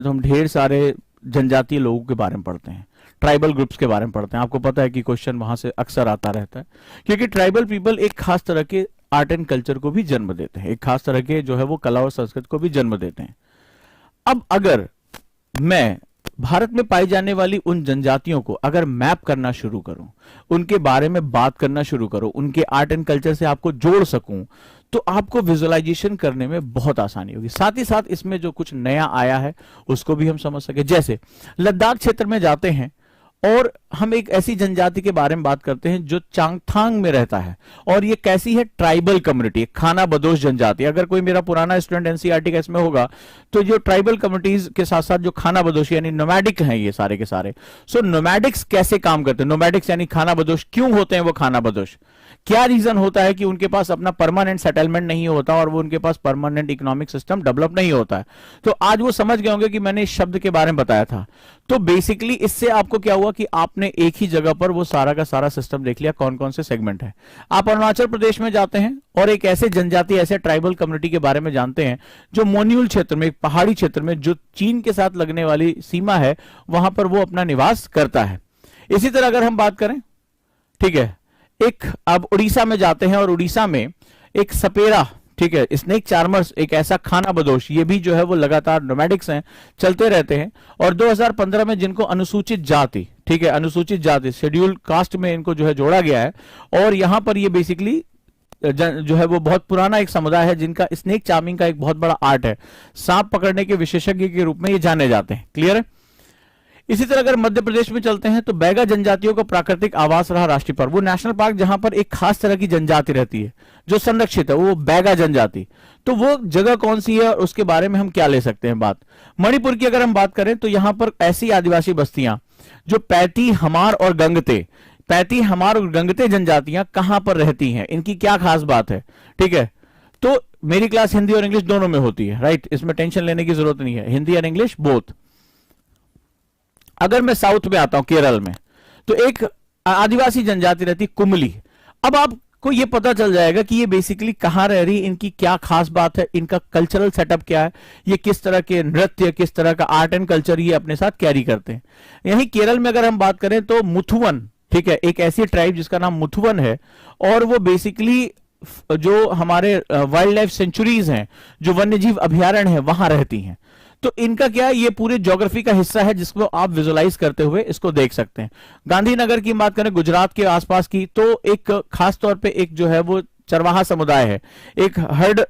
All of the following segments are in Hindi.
तो हम ढेर सारे जनजातीय लोगों के बारे में पढ़ते हैं, ट्राइबल ग्रुप्स के बारे में पढ़ते हैं। आपको पता है कि क्वेश्चन वहां से अक्सर आता रहता है, क्योंकि ट्राइबल पीपल एक खास तरह के आर्ट एंड कल्चर को भी जन्म देते हैं, एक खास तरह के जो है वो कला और संस्कृति को भी जन्म देते हैं। अब अगर मैं भारत में पाई जाने वाली उन जनजातियों को अगर मैप करना शुरू करूं, उनके बारे में बात करना शुरू करूं, उनके आर्ट एंड कल्चर से आपको जोड़ सकूं, तो आपको विजुअलाइजेशन करने में बहुत आसानी होगी। साथ ही साथ इसमें जो कुछ नया आया है उसको भी हम समझ सके। जैसे लद्दाख क्षेत्र में जाते हैं और हम एक ऐसी जनजाति के बारे में बात करते हैं जो चांगथांग में रहता है, और ये कैसी है, ट्राइबल कम्युनिटी, खाना बदोश जनजाति। अगर कोई मेरा पुराना स्टूडेंट एनसीईआरटी का इसमें होगा तो जो ट्राइबल कम्युनिटीज के साथ साथ जो खाना बदोश यानी नोमैडिक हैं ये सारे के सारे। सो नोमैडिक्स कैसे काम करते हैं, नोमैडिक्स यानी खाना बदोश क्यों होते हैं वो खाना बदोश, क्या रीजन होता है कि उनके पास अपना परमानेंट सेटलमेंट नहीं होता और वो उनके पास परमानेंट इकोनॉमिक सिस्टम डेवलप नहीं होता है। तो आज वो समझ गए होंगे कि मैंने इस शब्द के बारे में बताया था। तो बेसिकली इससे आपको क्या हुआ कि आपने एक ही जगह पर वो सारा का सारा सिस्टम देख लिया, कौन कौन से सेगमेंट है। आप अरुणाचल प्रदेश में जाते हैं और एक ऐसे जनजाति, ऐसे ट्राइबल कम्युनिटी के बारे में जानते हैं जो मोन्यूल क्षेत्र में, एक पहाड़ी क्षेत्र में जो चीन के साथ लगने वाली सीमा है, वहां पर वो अपना निवास करता है। इसी तरह अगर हम बात करें, ठीक है, एक अब उड़ीसा में जाते हैं और उड़ीसा में एक सपेरा, ठीक है, स्नेक चार्मर्स, एक ऐसा खाना बदोश, ये भी जो है वो लगातार नोमैडिक्स हैं, चलते रहते हैं। और 2015 में जिनको अनुसूचित जाति, ठीक है, अनुसूचित जाति शेड्यूल्ड कास्ट में इनको जो है जोड़ा गया है, और यहां पर ये बेसिकली जो है वो बहुत पुराना एक समुदाय है जिनका स्नेक चार्मिंग का एक बहुत बड़ा आर्ट है, सांप पकड़ने के विशेषज्ञ के रूप में ये जाने जाते हैं। क्लियर है। इसी तरह अगर मध्य प्रदेश में चलते हैं तो बैगा जनजातियों का प्राकृतिक आवास रहा राष्ट्रीय पार्क, वो नेशनल पार्क जहां पर एक खास तरह की जनजाति रहती है जो संरक्षित है, वो बैगा जनजाति। तो वो जगह कौन सी है और उसके बारे में हम क्या ले सकते हैं बात। मणिपुर की अगर हम बात करें तो यहां पर ऐसी आदिवासी बस्तियां जो पैती, हमार और गंगते, पैती, हमार और गंगते जनजातियां कहां पर रहती हैं, इनकी क्या खास बात है, ठीक है। तो मेरी क्लास हिंदी और इंग्लिश दोनों में होती है, राइट, इसमें टेंशन लेने की जरूरत नहीं है, हिंदी और इंग्लिश बोथ। अगर मैं साउथ में आता हूं, केरल में, तो एक आदिवासी जनजाति रहती कुमली। अब आपको यह पता चल जाएगा कि ये बेसिकली कहां रह रही, इनकी क्या खास बात है, इनका कल्चरल सेटअप क्या है, ये किस तरह के नृत्य, किस तरह का आर्ट एंड कल्चर ये अपने साथ कैरी करते हैं। यहीं केरल में अगर हम बात करें तो मुथुवन, ठीक है, एक ऐसी ट्राइब जिसका नाम मुथुवन है, और वो बेसिकली जो हमारे वाइल्ड लाइफ सेंचुरीज हैं, जो वन्यजीव अभयारण्य है, वहां रहती हैं। तो इनका क्या, ये पूरे ज्योग्राफी का हिस्सा है जिसको आप विजुअलाइज करते हुए इसको देख सकते हैं। गांधीनगर की बात करें, गुजरात के आसपास की, तो एक खास तौर पे एक जो है वो चरवाहा समुदाय है, एक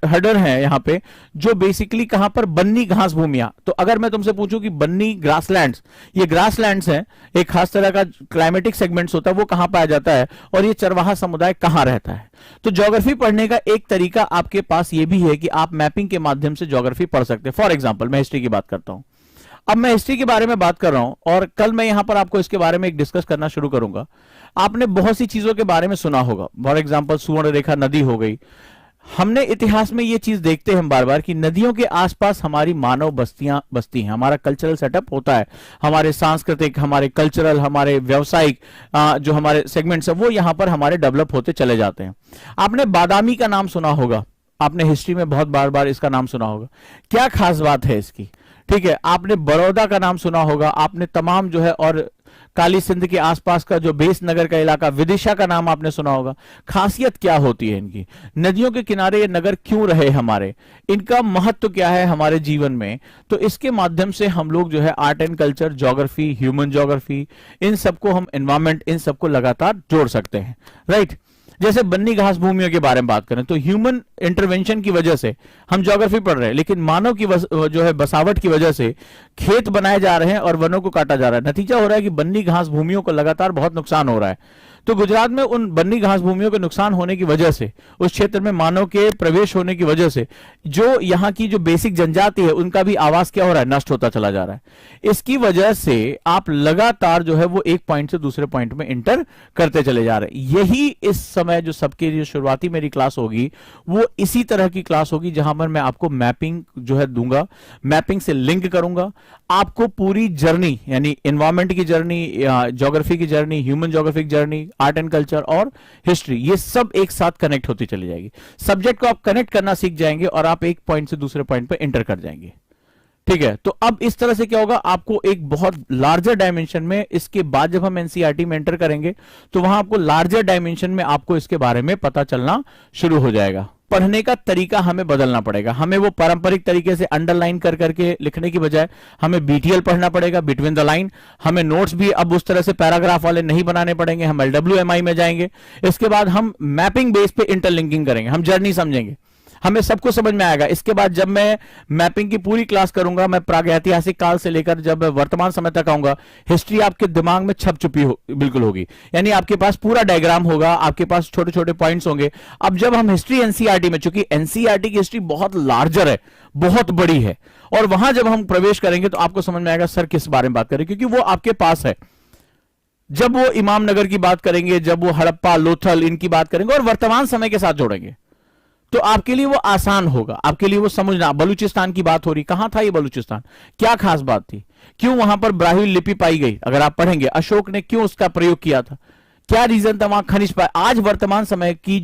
हर्डर है यहाँ पे, जो बेसिकली कहां पर बन्नी घास भूमियां। तो अगर मैं तुमसे पूछूं कि बन्नी ग्रासलैंड्स, ये ग्रासलैंड्स हैं, एक खास तरह का क्लाइमेटिक सेगमेंट्स होता है, वो कहां पाया जाता है और ये चरवाहा समुदाय कहां रहता है। तो ज्योग्राफी पढ़ने का एक तरीका आपके पास ये भी है कि आप मैपिंग के माध्यम से ज्योग्राफी पढ़ सकते हैं। फॉर एग्जाम्पल मैं हिस्ट्री की बात करता हूं, अब मैं हिस्ट्री के बारे में बात कर रहा हूं और कल मैं यहां पर आपको इसके बारे में एक डिस्कस करना शुरू करूंगा। आपने बहुत सी चीजों के बारे में सुना होगा, फॉर एग्जांपल सुवर्ण रेखा नदी हो गई। हमने इतिहास में ये चीज देखते हैं बार बार कि नदियों के आसपास हमारी मानव बस्तियां बसती हैं, हमारा कल्चरल सेटअप होता है, हमारे सांस्कृतिक, हमारे कल्चरल, हमारे व्यावसायिक जो हमारे सेगमेंट्स है वो यहां पर हमारे डेवलप होते चले जाते हैं। आपने बादामी का नाम सुना होगा, आपने हिस्ट्री में बहुत बार बार इसका नाम सुना होगा, क्या खास बात है इसकी, ठीक है। आपने बड़ौदा का नाम सुना होगा, आपने तमाम जो है, और काली सिंध के आसपास का जो बेस नगर का इलाका विदिशा का नाम आपने सुना होगा। खासियत क्या होती है इनकी, नदियों के किनारे ये नगर क्यों रहे हमारे, इनका महत्व क्या है हमारे जीवन में। तो इसके माध्यम से हम लोग जो है art and culture, geography, human geography, इन सबको हम एनवायरमेंट, इन सबको लगातार जोड़ सकते हैं, राइट। जैसे बन्नी घास भूमियों के बारे में बात करें तो ह्यूमन इंटरवेंशन की वजह से हम ज्योग्राफी पढ़ रहे हैं, लेकिन मानव की जो है बसावट की वजह से खेत बनाए जा रहे हैं और वनों को काटा जा रहा है। नतीजा हो रहा है कि बन्नी घास भूमियों को लगातार बहुत नुकसान हो रहा है। तो गुजरात में उन बन्नी घास भूमियों के नुकसान होने की वजह से, उस क्षेत्र में मानव के प्रवेश होने की वजह से जो यहाँ की जो बेसिक जनजाति है उनका भी आवास क्या हो रहा है, नष्ट होता चला जा रहा है। इसकी वजह से आप लगातार जो है वो एक पॉइंट से दूसरे पॉइंट में इंटर करते चले जा रहे हैं। यही इस समय जो सबके जो शुरुआती मेरी क्लास होगी वो इसी तरह की क्लास होगी जहां पर मैं आपको मैपिंग जो है दूंगा, मैपिंग से लिंक करूंगा, आपको पूरी जर्नी यानी एनवायरमेंट की जर्नी, ज्योग्राफी की journey, human geographic journey, art and culture और हिस्ट्री, ये सब एक साथ कनेक्ट होती चली जाएगी। सब्जेक्ट को आप कनेक्ट करना सीख जाएंगे और आप एक पॉइंट से दूसरे पॉइंट पर एंटर कर जाएंगे। ठीक है, तो अब इस तरह से क्या होगा, आपको एक बहुत लार्जर डायमेंशन में, इसके बाद जब हम एनसीईआरटी में एंटर करेंगे तो वहां आपको लार्जर डायमेंशन में आपको इसके बारे में पता चलना शुरू हो जाएगा। पढ़ने का तरीका हमें बदलना पड़ेगा, हमें वो पारंपरिक तरीके से अंडरलाइन कर करके लिखने की बजाय हमें बीटीएल पढ़ना पड़ेगा, बिटवीन द लाइन। हमें नोट्स भी अब उस तरह से पैराग्राफ वाले नहीं बनाने पड़ेंगे, हम एलडब्ल्यूएमआई में जाएंगे। इसके बाद हम मैपिंग बेस पे इंटरलिंकिंग करेंगे, हम जर्नी समझेंगे, हमें सबको समझ में आएगा। इसके बाद जब मैं मैपिंग की पूरी क्लास करूंगा, मैं प्रागैतिहासिक काल से लेकर जब वर्तमान समय तक आऊंगा, हिस्ट्री आपके दिमाग में छप चुकी बिल्कुल होगी, यानी आपके पास पूरा डायग्राम होगा, आपके पास छोटे छोटे पॉइंट्स होंगे। अब जब हम हिस्ट्री एनसीईआरटी में, चूंकि एनसीईआरटी की हिस्ट्री बहुत लार्जर है, बहुत बड़ी है, और वहां जब हम प्रवेश करेंगे तो आपको समझ में आएगा सर किस बारे में बात करें, क्योंकि वो आपके पास है। जब वो इमाम नगर की बात करेंगे, जब वो हड़प्पा लोथल इनकी बात करेंगे और वर्तमान समय के साथ जोड़ेंगे, तो आपके लिए वो आसान होगा, आपके लिए वो समझना। बलूचिस्तान की बात हो रही, कहां था ये बलूचिस्तान, क्या खास बात थी, क्यों वहां पर ब्राह्मी लिपि पाई गई, अगर आप पढ़ेंगे अशोक ने क्यों उसका प्रयोग किया था, क्या रीजन था वहां खनिज पाया। आज वर्तमान समय की